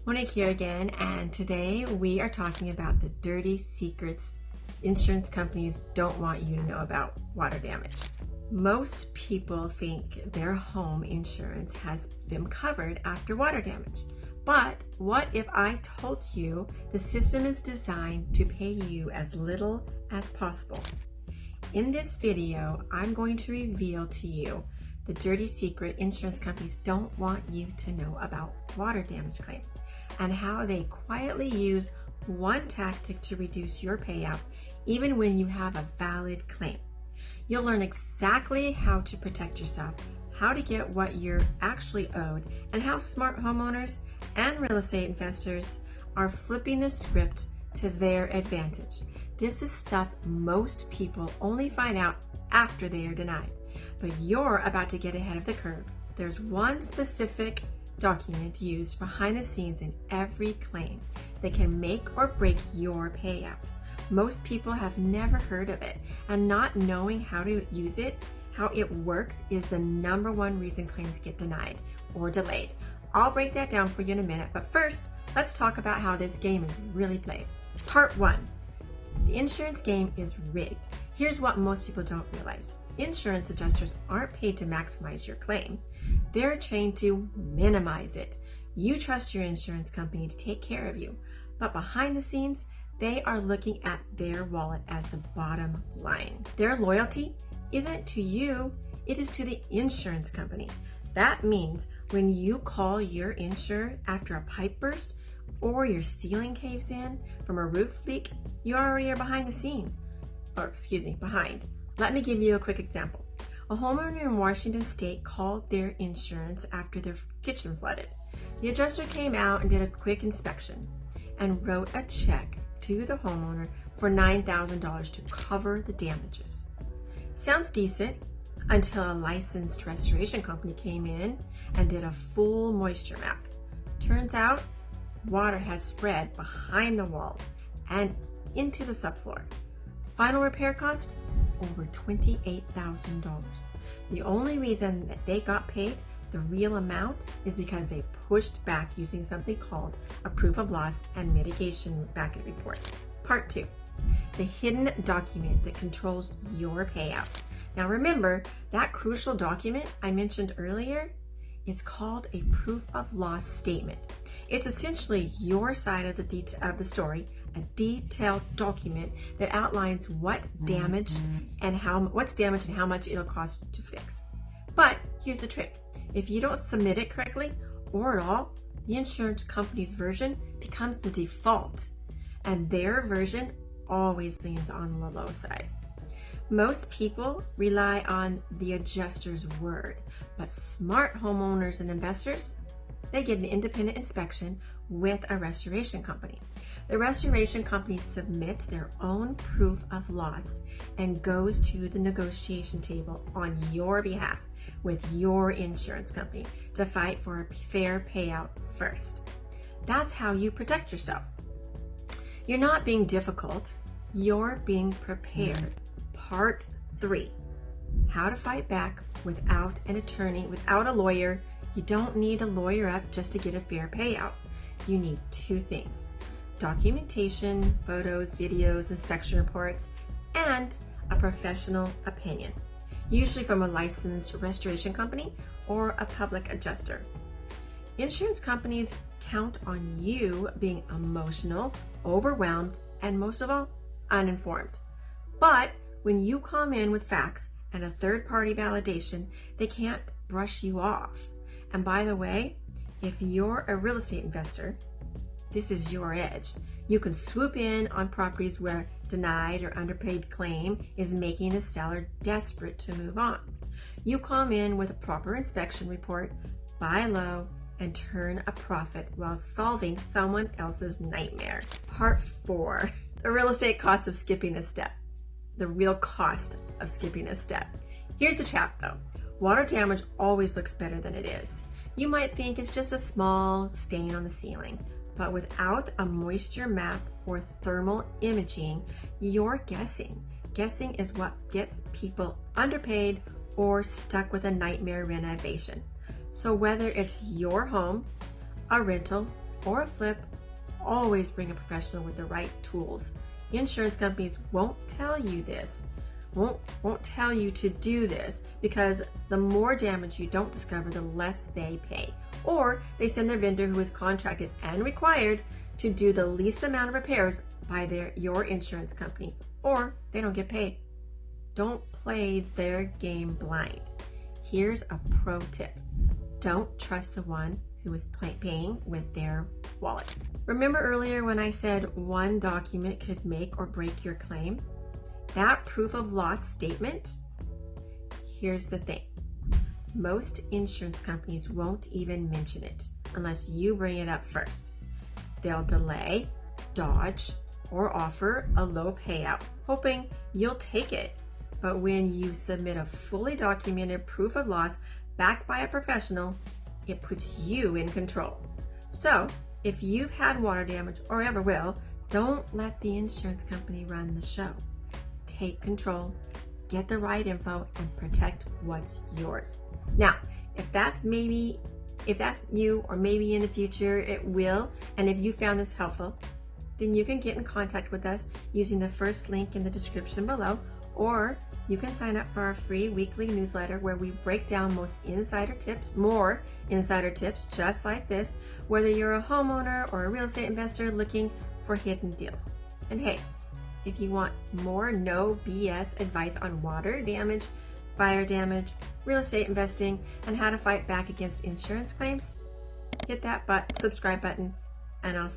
Monique here again, and today we are talking about the dirty secrets insurance companies don't want you to know about water damage. Most people think their home insurance has them covered after water damage. But what if I told you the system is designed to pay you as little as possible? In this video, I'm going to reveal to you the dirty secret insurance companies don't want you to know about water damage claims and how they quietly use one tactic to reduce your payout even when you have a valid claim. You'll learn exactly how to protect yourself, how to get what you're actually owed, and how smart homeowners and real estate investors are flipping the script to their advantage. This is stuff most people only find out after they are denied. But you're about to get ahead of the curve. There's one specific document used behind the scenes in every claim that can make or break your payout. Most people have never heard of it, and not knowing how to use it, how it works, is the number one reason claims get denied or delayed. I'll break that down for you in a minute, but first, let's talk about how this game is really played. Part 1. The insurance game is rigged. Here's what most people don't realize. Insurance adjusters aren't paid to maximize your claim. They're trained to minimize it. You trust your insurance company to take care of you, but behind the scenes, they are looking at their wallet as the bottom line. Their loyalty isn't to you, it is to the insurance company. That means when you call your insurer after a pipe burst or your ceiling caves in from a roof leak, you already are behind. Let me give you a quick example. A homeowner in Washington State called their insurance after their kitchen flooded. The adjuster came out and did a quick inspection and wrote a check to the homeowner for $9,000 to cover the damages. Sounds decent until a licensed restoration company came in and did a full moisture map. Turns out water has spread behind the walls and into the subfloor. Final repair cost? Over $28,000. The only reason that they got paid the real amount is because they pushed back using something called a proof of loss and mitigation bucket report. Part 2. The hidden document that controls your payout. Now remember, that crucial document I mentioned earlier is called a proof of loss statement. It's essentially your side of the story, a detailed document that outlines what's damaged and how much it'll cost to fix. But here's the trick. If you don't submit it correctly or at all, the insurance company's version becomes the default, and their version always leans on the low side. Most people rely on the adjuster's word, but smart homeowners and investors, they get an independent inspection with a restoration company. The restoration company submits their own proof of loss and goes to the negotiation table on your behalf with your insurance company to fight for a fair payout first. That's how you protect yourself. You're not being difficult, you're being prepared. Part 3. How to fight back without an attorney, without a lawyer. You don't need a lawyer up just to get a fair payout. You need 2 things: documentation, photos, videos, inspection reports, and a professional opinion, usually from a licensed restoration company or a public adjuster. Insurance companies count on you being emotional, overwhelmed, and most of all, uninformed. But when you come in with facts and a third-party validation, they can't brush you off. And by the way, if you're a real estate investor, this is your edge. You can swoop in on properties where denied or underpaid claim is making a seller desperate to move on. You come in with a proper inspection report, buy low, and turn a profit while solving someone else's nightmare. Part 4. The real estate cost of skipping this step. The real cost of skipping this step. Here's the trap though. Water damage always looks better than it is. You might think it's just a small stain on the ceiling, but without a moisture map or thermal imaging, you're guessing. Guessing is what gets people underpaid or stuck with a nightmare renovation. So whether it's your home, a rental, or a flip, always bring a professional with the right tools. Insurance companies won't tell you this, won't tell you to do this, because the more damage you don't discover, the less they pay. Or they send their vendor who is contracted and required to do the least amount of repairs by your insurance company, or they don't get paid. Don't play their game blind. Here's a pro tip. Don't trust the one who is paying with their wallet. Remember earlier when I said one document could make or break your claim? That proof of loss statement? Here's the thing. Most insurance companies won't even mention it unless you bring it up first. They'll delay, dodge, or offer a low payout, hoping you'll take it. But when you submit a fully documented proof of loss backed by a professional, it puts you in control. So, if you've had water damage or ever will, don't let the insurance company run the show. Take control, get the right info, and protect what's yours. Now, if that's you, or maybe in the future it will, and if you found this helpful, then you can get in contact with us using the first link in the description below, or you can sign up for our free weekly newsletter where we break down more insider tips just like this, whether you're a homeowner or a real estate investor looking for hidden deals. And hey, if you want more no BS advice on water damage, fire damage, real estate investing, and how to fight back against insurance claims, hit that subscribe button, and I'll